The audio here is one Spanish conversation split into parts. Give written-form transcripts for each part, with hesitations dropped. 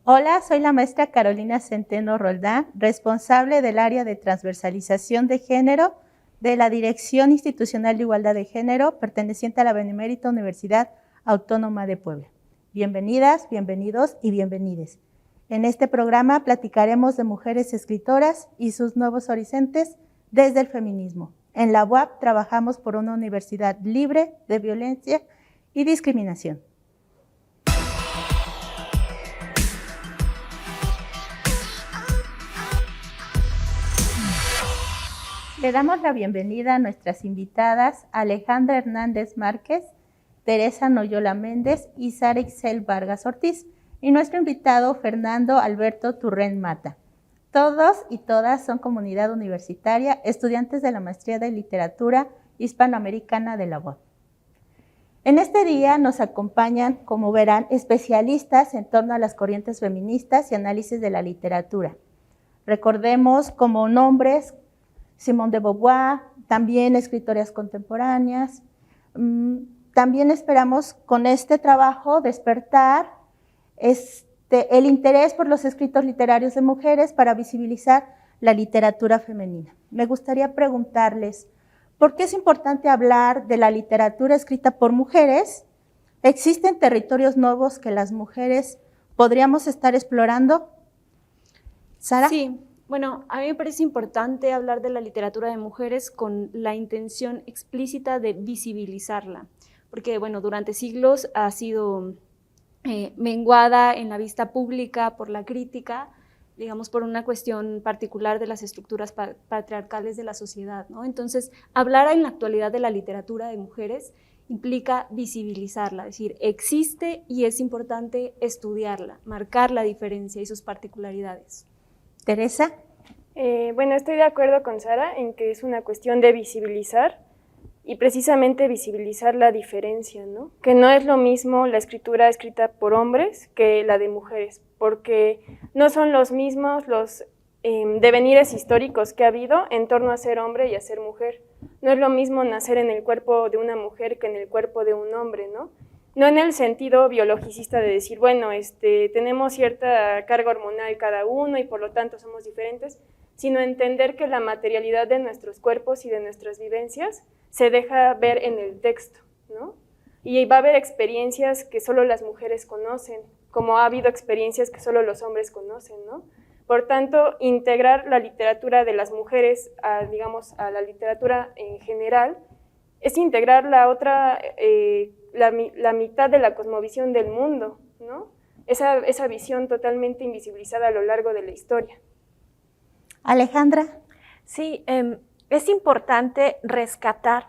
Hola, soy la maestra Carolina Centeno Roldán, responsable del área de transversalización de género de la Dirección Institucional de Igualdad de Género, perteneciente a la Benemérita Universidad Autónoma de Puebla. Bienvenidas, bienvenidos y bienvenides. En este programa platicaremos de mujeres escritoras y sus nuevos horizontes desde el feminismo. En la UAP trabajamos por una universidad libre de violencia y discriminación. Le damos la bienvenida a nuestras invitadas Alejandra Hernández Márquez, Teresa Noyola Méndez y Sara Ixel Vargas Ortiz, y nuestro invitado Fernando Alberto Turrén Mata. Todos y todas son comunidad universitaria, estudiantes de la Maestría de Literatura Hispanoamericana de la UAP. En este día nos acompañan, como verán, especialistas en torno a las corrientes feministas y análisis de la literatura. Recordemos como nombres Simone de Beauvoir, también escritoras contemporáneas. También esperamos con este trabajo despertar el interés por los escritos literarios de mujeres para visibilizar la literatura femenina. Me gustaría preguntarles, ¿por qué es importante hablar de la literatura escrita por mujeres? ¿Existen territorios nuevos que las mujeres podríamos estar explorando? ¿Sara? Sí. Bueno, a mí me parece importante hablar de la literatura de mujeres con la intención explícita de visibilizarla, porque bueno, durante siglos ha sido menguada en la vista pública por la crítica, digamos por una cuestión particular de las estructuras patriarcales de la sociedad, ¿no? Entonces, hablar en la actualidad de la literatura de mujeres implica visibilizarla, es decir, existe y es importante estudiarla, marcar la diferencia y sus particularidades. Teresa. Bueno, estoy de acuerdo con Sara en que es una cuestión de visibilizar y precisamente visibilizar la diferencia, ¿no? Que no es lo mismo la escritura escrita por hombres que la de mujeres, porque no son los mismos los devenires históricos que ha habido en torno a ser hombre y a ser mujer. No es lo mismo nacer en el cuerpo de una mujer que en el cuerpo de un hombre, ¿no? No en el sentido biologicista de decir, bueno, tenemos cierta carga hormonal cada uno y por lo tanto somos diferentes, sino entender que la materialidad de nuestros cuerpos y de nuestras vivencias se deja ver en el texto, ¿no? Y va a haber experiencias que solo las mujeres conocen, como ha habido experiencias que solo los hombres conocen, ¿no? Por tanto, integrar la literatura de las mujeres digamos, a la literatura en general es integrar la otra, la mitad de la cosmovisión del mundo, ¿no? Esa visión totalmente invisibilizada a lo largo de la historia. Alejandra. Sí, es importante rescatar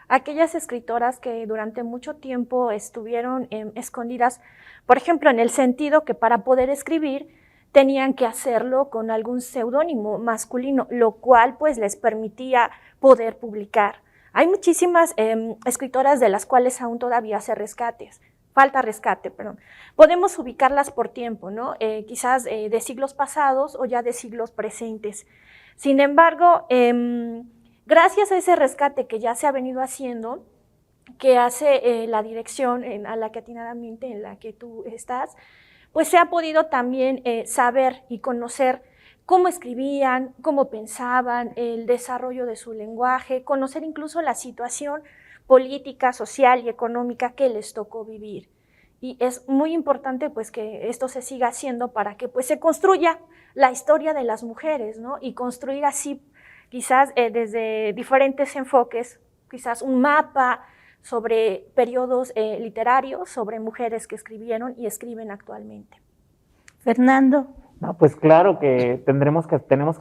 aquellas escritoras que durante mucho tiempo estuvieron escondidas, por ejemplo, en el sentido que para poder escribir tenían que hacerlo con algún seudónimo masculino, lo cual pues les permitía poder publicar. Hay muchísimas escritoras de las cuales aún todavía falta rescate, perdón. Podemos ubicarlas por tiempo, ¿no? Quizás de siglos pasados o ya de siglos presentes. Sin embargo, gracias a ese rescate que ya se ha venido haciendo, que hace la dirección a la que atinadamente en la que tú estás, pues se ha podido también saber y conocer cómo escribían, cómo pensaban, el desarrollo de su lenguaje, conocer incluso la situación política, social y económica que les tocó vivir. Y es muy importante pues que esto se siga haciendo para que pues se construya la historia de las mujeres, ¿no? Y construir así quizás desde diferentes enfoques, quizás un mapa sobre periodos literarios, sobre mujeres que escribieron y escriben actualmente. Fernando. No, pues claro que tenemos que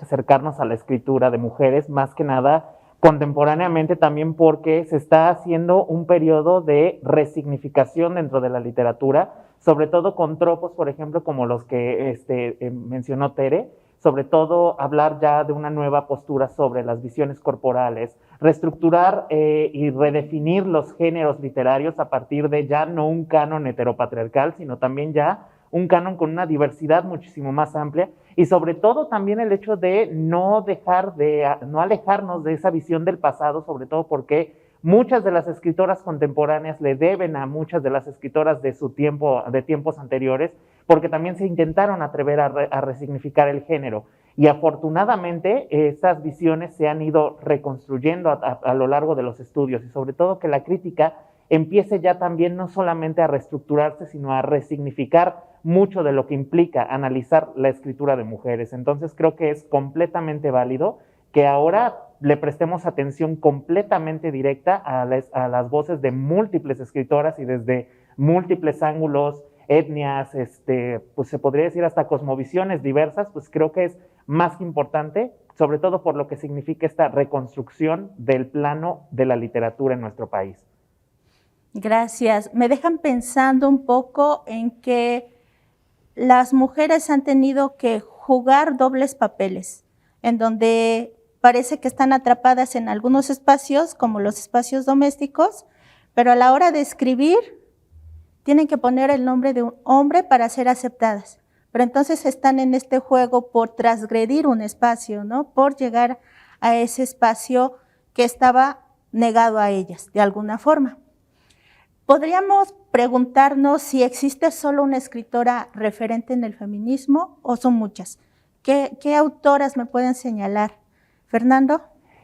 acercarnos a la escritura de mujeres, más que nada contemporáneamente también porque se está haciendo un periodo de resignificación dentro de la literatura, sobre todo con tropos, por ejemplo, como los que mencionó Tere, sobre todo hablar ya de una nueva postura sobre las visiones corporales, reestructurar y redefinir los géneros literarios a partir de ya no un canon heteropatriarcal, sino también ya un canon con una diversidad muchísimo más amplia y sobre todo también el hecho de no alejarnos de esa visión del pasado, sobre todo porque muchas de las escritoras contemporáneas le deben a muchas de las escritoras de su tiempo, de tiempos anteriores, porque también se intentaron atrever a resignificar el género. Y afortunadamente esas visiones se han ido reconstruyendo a lo largo de los estudios, y sobre todo que la crítica empiece ya también no solamente a reestructurarse, sino a resignificar mucho de lo que implica analizar la escritura de mujeres. Entonces creo que es completamente válido que ahora le prestemos atención completamente directa a las voces de múltiples escritoras y desde múltiples ángulos, etnias, pues se podría decir hasta cosmovisiones diversas. Pues creo que es más que importante, sobre todo por lo que significa esta reconstrucción del plano de la literatura en nuestro país. Gracias. Me dejan pensando un poco en que las mujeres han tenido que jugar dobles papeles, en donde parece que están atrapadas en algunos espacios, como los espacios domésticos, pero a la hora de escribir tienen que poner el nombre de un hombre para ser aceptadas. Pero entonces están en este juego por transgredir un espacio, ¿no? Por llegar a ese espacio que estaba negado a ellas, de alguna forma. Podríamos preguntarnos si existe solo una escritora referente en el feminismo o son muchas. ¿Qué autoras me pueden señalar? Fernando.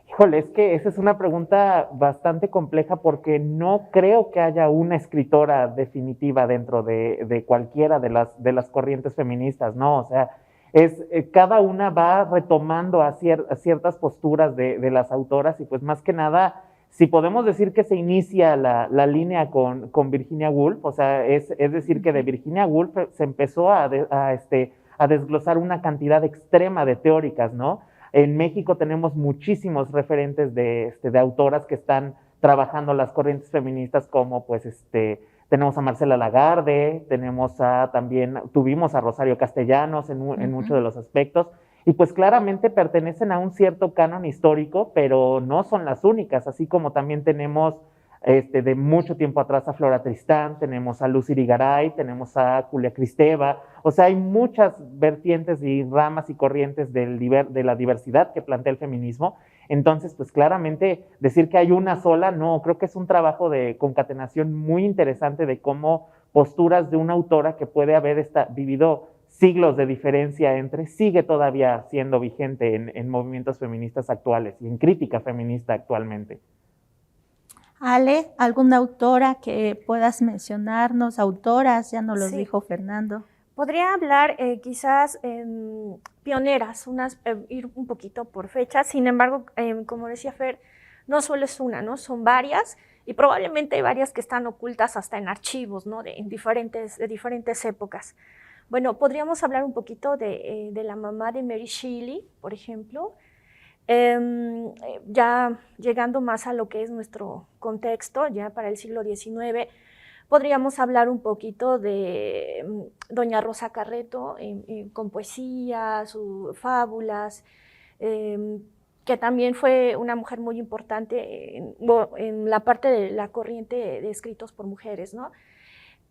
Híjole, es que esa es una pregunta bastante compleja porque no creo que haya una escritora definitiva dentro de cualquiera de las corrientes feministas, ¿no? O sea, cada una va retomando a ciertas posturas de las autoras, y pues más que nada, si podemos decir que se inicia la línea con Virginia Woolf, o sea, es decir que de Virginia Woolf se empezó a desglosar una cantidad extrema de teóricas, ¿no? En México tenemos muchísimos referentes de autoras que están trabajando las corrientes feministas, como pues tenemos a Marcela Lagarde, tuvimos a Rosario Castellanos en muchos de los aspectos, y pues claramente pertenecen a un cierto canon histórico, pero no son las únicas, así como también tenemos de mucho tiempo atrás a Flora Tristán, tenemos a Lucy Irigaray, tenemos a Julia Kristeva. O sea, hay muchas vertientes y ramas y corrientes de la diversidad que plantea el feminismo. Entonces, pues claramente decir que hay una sola, no, creo que es un trabajo de concatenación muy interesante de cómo posturas de una autora que puede haber vivido siglos de diferencia sigue todavía siendo vigente en movimientos feministas actuales y en crítica feminista actualmente. Ale, ¿alguna autora que puedas mencionarnos? Autoras, ya nos lo dijo Fernando. Podría hablar quizás pioneras, ir un poquito por fecha. Sin embargo, como decía Fer, no solo es una, ¿no? Son varias, y probablemente hay varias que están ocultas hasta en archivos, ¿no? de diferentes épocas. Bueno, podríamos hablar un poquito de la mamá de Mary Shelley, por ejemplo. Ya llegando más a lo que es nuestro contexto, ya para el siglo XIX, podríamos hablar un poquito de doña Rosa Carreto, con poesías, fábulas, que también fue una mujer muy importante en la parte de la corriente de escritos por mujeres, ¿no?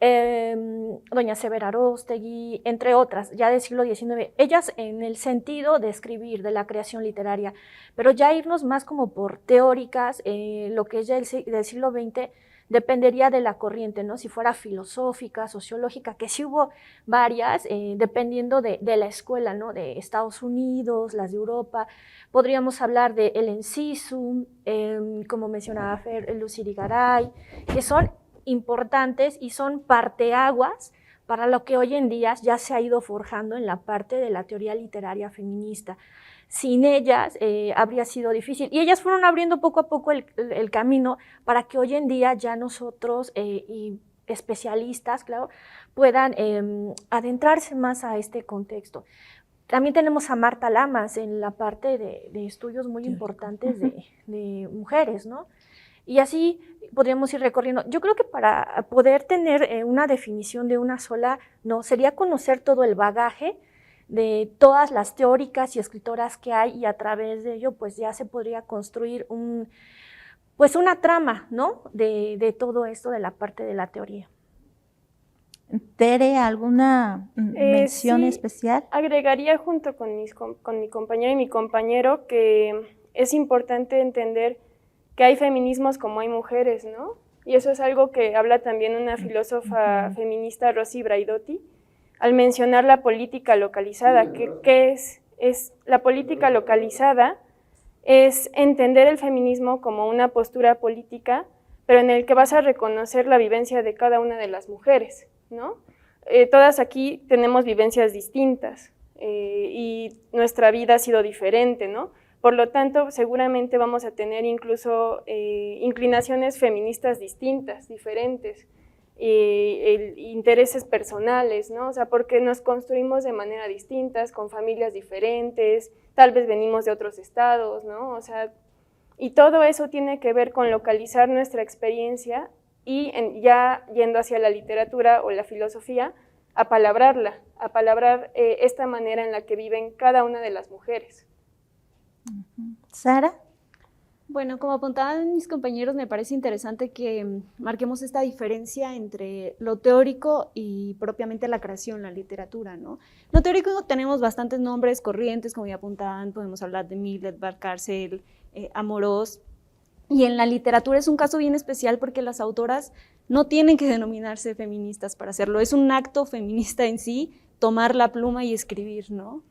Doña Severa Aróstegui, entre otras, ya del siglo XIX, ellas en el sentido de escribir, de la creación literaria, pero ya irnos más como por teóricas, lo que es ya del siglo XX, dependería de la corriente, ¿no? Si fuera filosófica, sociológica, que sí hubo varias, dependiendo de la escuela, ¿no? De Estados Unidos, las de Europa. Podríamos hablar de Ellen Sisson, como mencionaba Fer, Lucy Irigaray, que son importantes y son parteaguas para lo que hoy en día ya se ha ido forjando en la parte de la teoría literaria feminista. Sin ellas habría sido difícil, y ellas fueron abriendo poco a poco el camino para que hoy en día ya nosotros y especialistas, claro, puedan adentrarse más a este contexto. También tenemos a Marta Lamas en la parte de estudios muy importantes de mujeres, ¿no? Y así podríamos ir recorriendo. Yo creo que para poder tener una definición de una sola, no, sería conocer todo el bagaje de todas las teóricas y escritoras que hay, y a través de ello pues ya se podría construir una trama, ¿no? de todo esto de la parte de la teoría. Tere, ¿alguna mención especial? Agregaría junto con mi compañera y mi compañero que es importante entender que hay feminismos como hay mujeres, ¿no? Y eso es algo que habla también una filósofa feminista, Rosy Braidotti, al mencionar la política localizada. ¿Qué es la política localizada? Es entender el feminismo como una postura política, pero en el que vas a reconocer la vivencia de cada una de las mujeres, ¿no? Todas aquí tenemos vivencias distintas y nuestra vida ha sido diferente, ¿no? Por lo tanto, seguramente vamos a tener incluso inclinaciones feministas distintas, diferentes, intereses personales, ¿no? O sea, porque nos construimos de manera distinta, con familias diferentes, tal vez venimos de otros estados, ¿no? O sea, y todo eso tiene que ver con localizar nuestra experiencia y ya yendo hacia la literatura o la filosofía, apalabrar esta manera en la que viven cada una de las mujeres. Sara. Bueno, como apuntaban mis compañeros, me parece interesante que marquemos esta diferencia entre lo teórico y propiamente la creación, la literatura, ¿no? Lo teórico tenemos bastantes nombres corrientes, como ya apuntaban, podemos hablar de Millet, Valcárcel, Amorós, y en la literatura es un caso bien especial porque las autoras no tienen que denominarse feministas para hacerlo, es un acto feminista en sí, tomar la pluma y escribir, ¿no?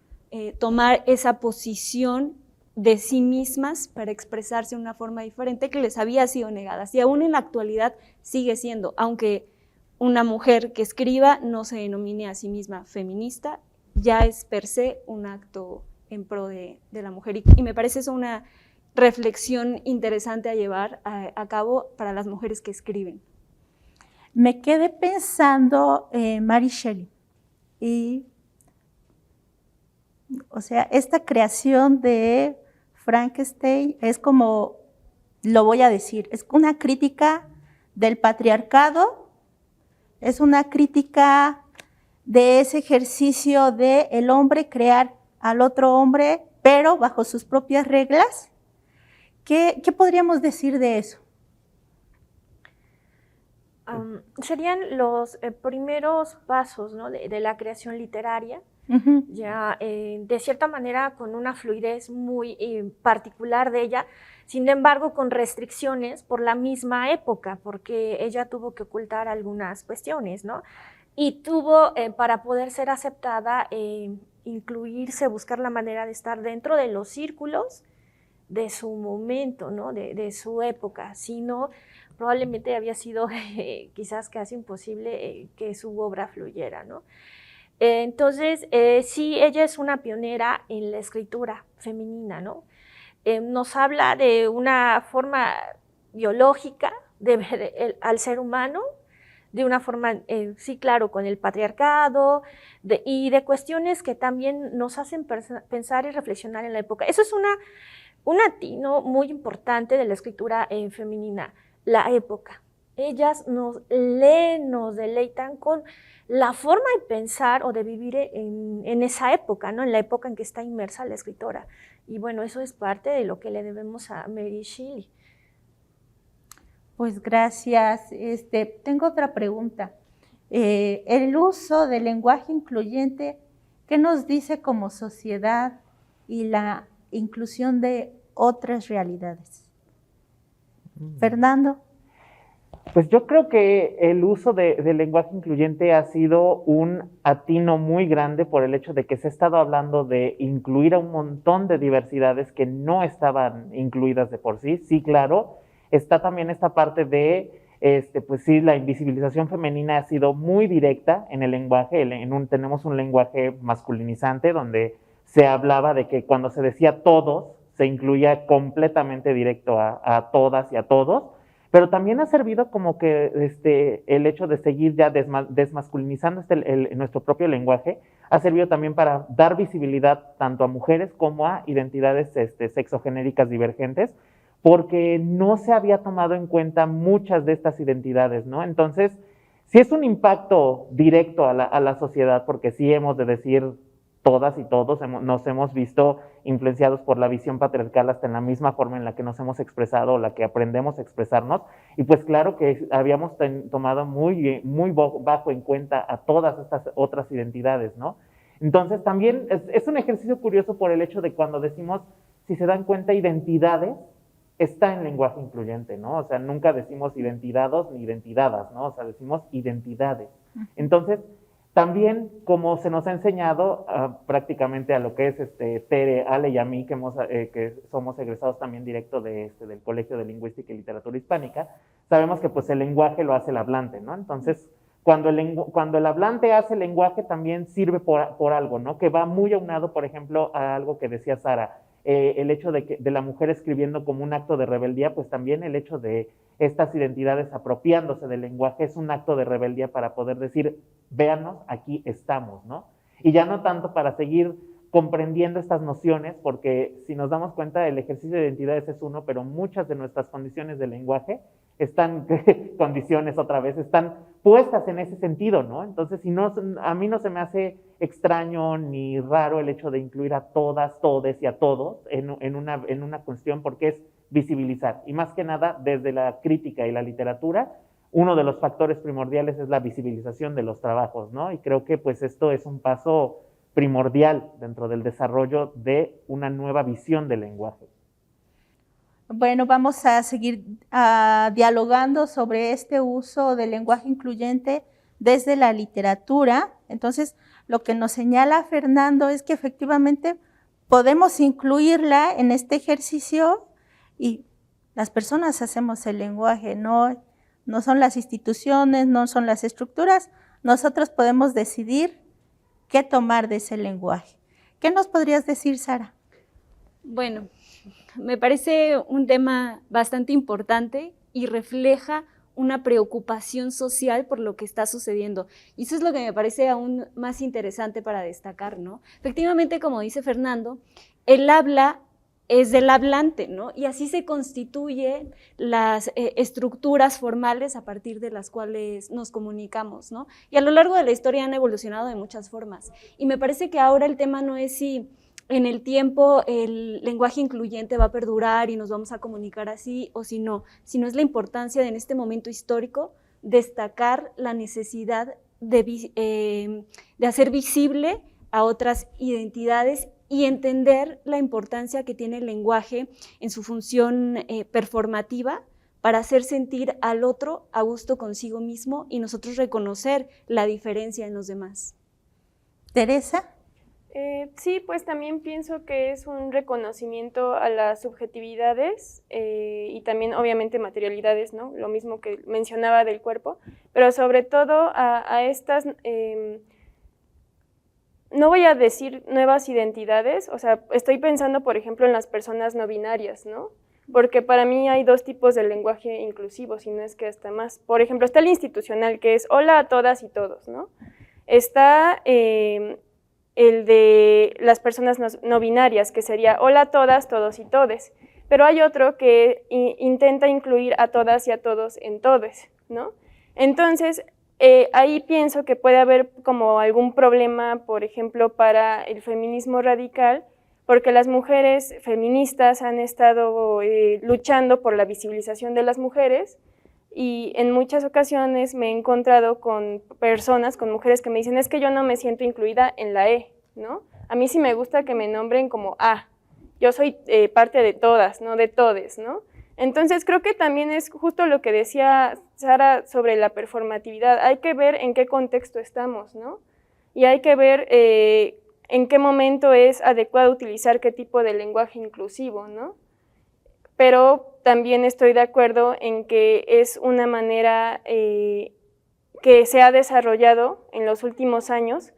Tomar esa posición de sí mismas para expresarse de una forma diferente que les había sido negada. Y aún en la actualidad sigue siendo, aunque una mujer que escriba no se denomine a sí misma feminista, ya es per se un acto en pro de la mujer. Y me parece eso una reflexión interesante a llevar a cabo para las mujeres que escriben. Me quedé pensando en Mary Shelley y, o sea, esta creación de Frankenstein es como, lo voy a decir, es una crítica del patriarcado, es una crítica de ese ejercicio de el hombre crear al otro hombre, pero bajo sus propias reglas. ¿Qué podríamos decir de eso? Serían los primeros pasos, ¿no? de la creación literaria. Ya de cierta manera con una fluidez muy particular de ella, sin embargo con restricciones por la misma época, porque ella tuvo que ocultar algunas cuestiones, ¿no? Y tuvo, para poder ser aceptada, incluirse, buscar la manera de estar dentro de los círculos de su momento, ¿no? de su época, sino probablemente había sido quizás casi imposible que su obra fluyera, ¿no? Entonces, sí, ella es una pionera en la escritura femenina, ¿no? Nos habla de una forma biológica de ver al ser humano, de una forma, sí, claro, con el patriarcado, y de cuestiones que también nos hacen pensar y reflexionar en la época. Eso es un atino muy importante de la escritura femenina, la época. Ellas nos leen, nos deleitan con la forma de pensar o de vivir en esa época, ¿no? En la época en que está inmersa la escritora. Y bueno, eso es parte de lo que le debemos a Mary Shelley. Pues gracias. Tengo otra pregunta. El uso del lenguaje incluyente, ¿qué nos dice como sociedad y la inclusión de otras realidades? Fernando. Pues yo creo que el uso del lenguaje incluyente ha sido un atino muy grande por el hecho de que se ha estado hablando de incluir a un montón de diversidades que no estaban incluidas de por sí. Sí, claro, está también esta parte de, pues sí, la invisibilización femenina ha sido muy directa en el lenguaje. Tenemos un lenguaje masculinizante donde se hablaba de que cuando se decía todos, se incluía completamente directo a todas y a todos. Pero también ha servido como que el hecho de seguir ya desmasculinizando nuestro propio lenguaje, ha servido también para dar visibilidad tanto a mujeres como a identidades sexogenéricas divergentes, porque no se había tomado en cuenta muchas de estas identidades, ¿no? Entonces, sí es un impacto directo a la sociedad, porque sí hemos de decir todas y todos nos hemos visto influenciados por la visión patriarcal hasta en la misma forma en la que nos hemos expresado o la que aprendemos a expresarnos, y pues claro que habíamos tomado muy bajo en cuenta a todas estas otras identidades, ¿no? Entonces también es un ejercicio curioso por el hecho de cuando decimos, si se dan cuenta, identidades, está en lenguaje incluyente, ¿no? O sea, nunca decimos identidados ni identidadas, ¿no? O sea, decimos identidades. Entonces, También, como se nos ha enseñado prácticamente a lo que es Tere, Ale y a mí, que somos egresados también directo del Colegio de Lingüística y Literatura Hispánica, sabemos que pues el lenguaje lo hace el hablante, ¿no? Entonces, cuando el hablante hace el lenguaje también sirve por algo, ¿no? Que va muy aunado, por ejemplo, a algo que decía Sara, el hecho de la mujer escribiendo como un acto de rebeldía, pues también el hecho de estas identidades apropiándose del lenguaje es un acto de rebeldía para poder decir, véanos, aquí estamos, ¿no? Y ya no tanto para seguir comprendiendo estas nociones, porque si nos damos cuenta, el ejercicio de identidades es uno, pero muchas de nuestras condiciones de lenguaje están puestas en ese sentido, ¿no? Entonces, a mí no se me hace extraño ni raro el hecho de incluir a todas, todes y a todos en una cuestión, porque es visibilizar. Y más que nada, desde la crítica y la literatura, uno de los factores primordiales es la visibilización de los trabajos, ¿no? Y creo que pues esto es un paso primordial dentro del desarrollo de una nueva visión del lenguaje. Bueno, vamos a seguir dialogando sobre este uso del lenguaje incluyente desde la literatura. Entonces, lo que nos señala Fernando es que efectivamente podemos incluirla en este ejercicio y las personas hacemos el lenguaje, no son las instituciones, no son las estructuras. Nosotros podemos decidir qué tomar de ese lenguaje. ¿Qué nos podrías decir, Sara? Bueno, me parece un tema bastante importante y refleja una preocupación social por lo que está sucediendo. Y eso es lo que me parece aún más interesante para destacar, ¿no? Efectivamente, como dice Fernando, el habla es del hablante, ¿no? Y así se constituyen las estructuras formales a partir de las cuales nos comunicamos, ¿no? Y a lo largo de la historia han evolucionado de muchas formas. Y me parece que ahora el tema no es si en el tiempo el lenguaje incluyente va a perdurar y nos vamos a comunicar así o si no, sino es la importancia de en este momento histórico destacar la necesidad de hacer visible a otras identidades y entender la importancia que tiene el lenguaje en su función performativa para hacer sentir al otro a gusto consigo mismo y nosotros reconocer la diferencia en los demás. Teresa. Sí, pues también pienso que es un reconocimiento a las subjetividades y también obviamente materialidades, ¿no? Lo mismo que mencionaba del cuerpo, pero sobre todo a estas, no voy a decir nuevas identidades, o sea, estoy pensando por ejemplo en las personas no binarias, ¿no? Porque para mí hay dos tipos de lenguaje inclusivo, si no es que hasta más. Por ejemplo, está el institucional, que es hola a todas y todos, ¿no? Está el de las personas no binarias, que sería hola a todas, todos y todes. Pero hay otro que intenta incluir a todas y a todos en todes, ¿no? Entonces, ahí pienso que puede haber como algún problema, por ejemplo, para el feminismo radical, porque las mujeres feministas han estado luchando por la visibilización de las mujeres y en muchas ocasiones me he encontrado con personas, con mujeres que me dicen, es que yo no me siento incluida en la E, ¿no? A mí sí me gusta que me nombren como A, yo soy parte de todas, no de todes, ¿no? Entonces creo que también es justo lo que decía Sara sobre la performatividad, hay que ver en qué contexto estamos, ¿no? Y hay que ver en qué momento es adecuado utilizar qué tipo de lenguaje inclusivo, ¿no? Pero también estoy de acuerdo en que es una manera que se ha desarrollado en los últimos años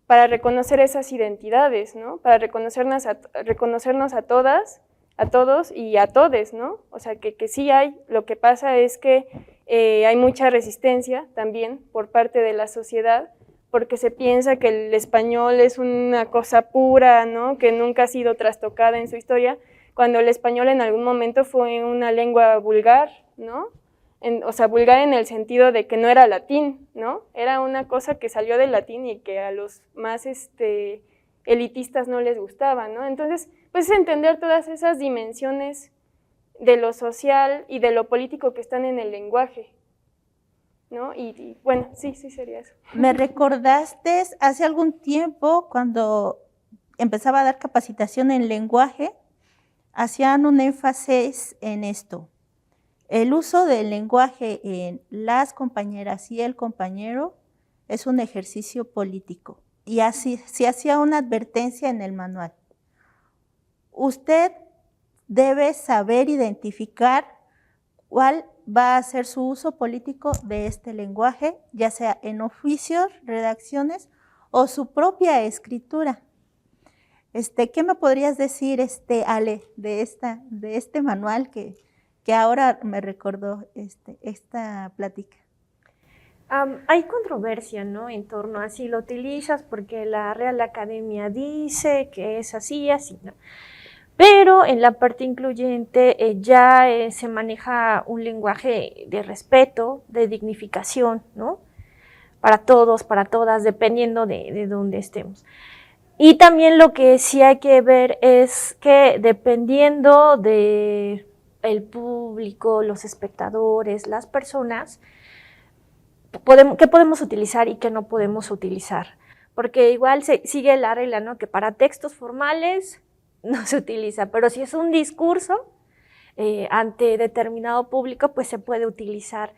para reconocer esas identidades, ¿no? Para reconocernos a todas, a todos y a todes, ¿no? O sea, que sí hay, lo que pasa es que hay mucha resistencia también por parte de la sociedad, porque se piensa que el español es una cosa pura, ¿no? Que nunca ha sido trastocada en su historia, cuando el español en algún momento fue una lengua vulgar, ¿no? O sea, vulgar en el sentido de que no era latín, ¿no? Era una cosa que salió del latín y que a los más elitistas no les gustaba, ¿no? Entonces, pues es entender todas esas dimensiones de lo social y de lo político que están en el lenguaje, ¿no? Y bueno, sí sería eso. Me recordaste hace algún tiempo cuando empezaba a dar capacitación en lenguaje, hacían un énfasis en esto. El uso del lenguaje en las compañeras y el compañero es un ejercicio político. Y así se hacía una advertencia en el manual. Usted debe saber identificar cuál va a ser su uso político de este lenguaje, ya sea en oficios, redacciones o su propia escritura. ¿Qué me podrías decir, Ale, de este manual que ahora me recordó esta plática? Hay controversia, ¿no?, en torno a si lo utilizas porque la Real Academia dice que es así, así, ¿no? Pero en la parte incluyente ya se maneja un lenguaje de respeto, de dignificación, ¿no?, para todos, para todas, dependiendo de dónde estemos. Y también lo que sí hay que ver es que dependiendo de el público, los espectadores, las personas, qué podemos utilizar y qué no podemos utilizar. Porque igual sigue la regla, ¿no?, que para textos formales no se utiliza, pero si es un discurso ante determinado público, pues se puede utilizar.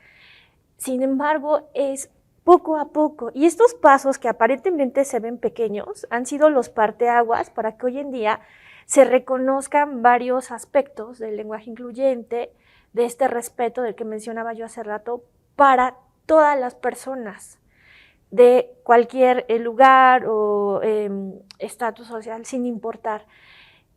Sin embargo, es poco a poco, y estos pasos que aparentemente se ven pequeños han sido los parteaguas para que hoy en día se reconozcan varios aspectos del lenguaje incluyente, de este respeto del que mencionaba yo hace rato, para todas las personas de cualquier lugar o estatus social, sin importar.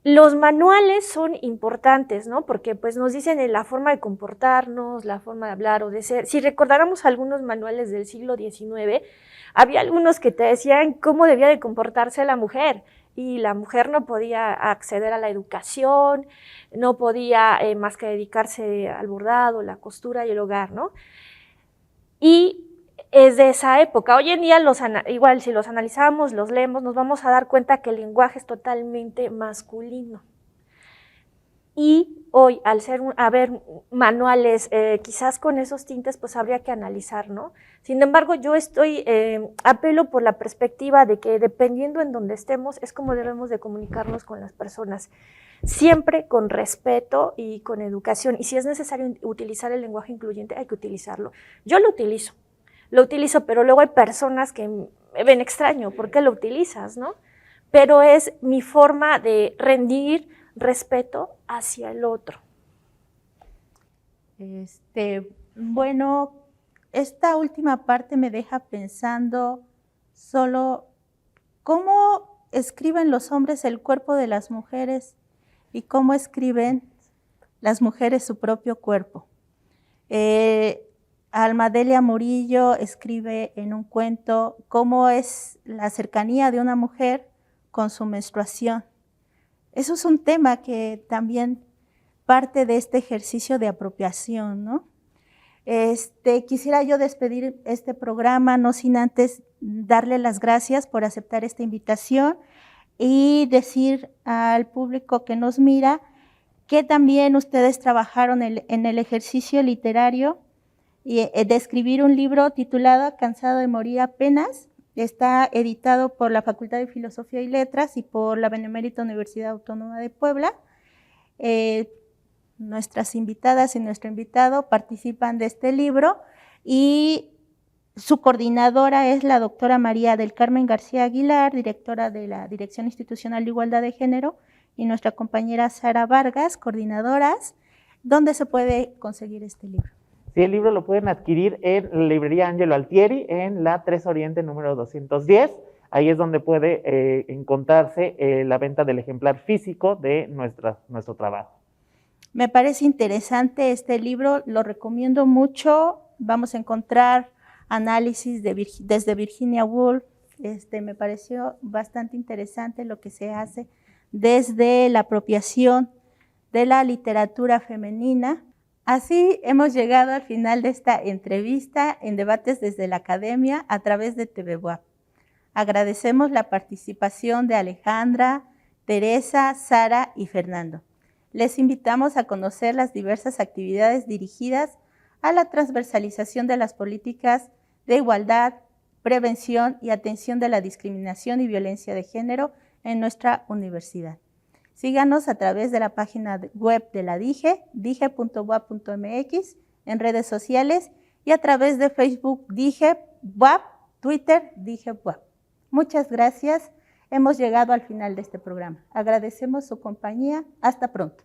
Los manuales son importantes, ¿no?, porque pues nos dicen la forma de comportarnos, la forma de hablar o de ser. Si recordáramos algunos manuales del siglo XIX, había algunos que te decían cómo debía de comportarse la mujer, y la mujer no podía acceder a la educación, no podía más que dedicarse al bordado, la costura y el hogar, ¿no? Y es de esa época. Hoy en día, igual si los analizamos, los leemos, nos vamos a dar cuenta que el lenguaje es totalmente masculino. Y hoy, al haber manuales quizás con esos tintes, pues habría que analizar, ¿no? Sin embargo, yo apelo por la perspectiva de que dependiendo en donde estemos, es como debemos de comunicarnos con las personas. Siempre con respeto y con educación. Y si es necesario utilizar el lenguaje incluyente, hay que utilizarlo. Yo lo utilizo, pero luego hay personas que me ven extraño, ¿por qué lo utilizas, no? Pero es mi forma de rendir respeto hacia el otro. Bueno, esta última parte me deja pensando solo cómo escriben los hombres el cuerpo de las mujeres y cómo escriben las mujeres su propio cuerpo. Almadelia Murillo escribe en un cuento cómo es la cercanía de una mujer con su menstruación. Eso es un tema que también parte de este ejercicio de apropiación, ¿no? Quisiera yo despedir este programa, no sin antes darle las gracias por aceptar esta invitación y decir al público que nos mira que también ustedes trabajaron en el ejercicio literario y de escribir un libro titulado Cansado de morir apenas. Está editado por la Facultad de Filosofía y Letras y por la Benemérita Universidad Autónoma de Puebla. Nuestras invitadas y nuestro invitado participan de este libro y su coordinadora es la doctora María del Carmen García Aguilar, directora de la Dirección Institucional de Igualdad de Género, y nuestra compañera Sara Vargas, coordinadoras. ¿Dónde se puede conseguir este libro? Sí, el libro lo pueden adquirir en la librería Angelo Altieri, en la 3 Oriente número 210. Ahí es donde puede encontrarse la venta del ejemplar físico de nuestro trabajo. Me parece interesante este libro, lo recomiendo mucho. Vamos a encontrar análisis desde Virginia Woolf. Me pareció bastante interesante lo que se hace desde la apropiación de la literatura femenina. Así hemos llegado al final de esta entrevista en Debates desde la Academia a través de TV WAP. Agradecemos la participación de Alejandra, Teresa, Sara y Fernando. Les invitamos a conocer las diversas actividades dirigidas a la transversalización de las políticas de igualdad, prevención y atención de la discriminación y violencia de género en nuestra universidad. Síganos a través de la página web de la DIGE, dige.wap.mx, en redes sociales y a través de Facebook DIGE WAP Twitter, dije, bueno, muchas gracias. Hemos llegado al final de este programa. Agradecemos su compañía. Hasta pronto.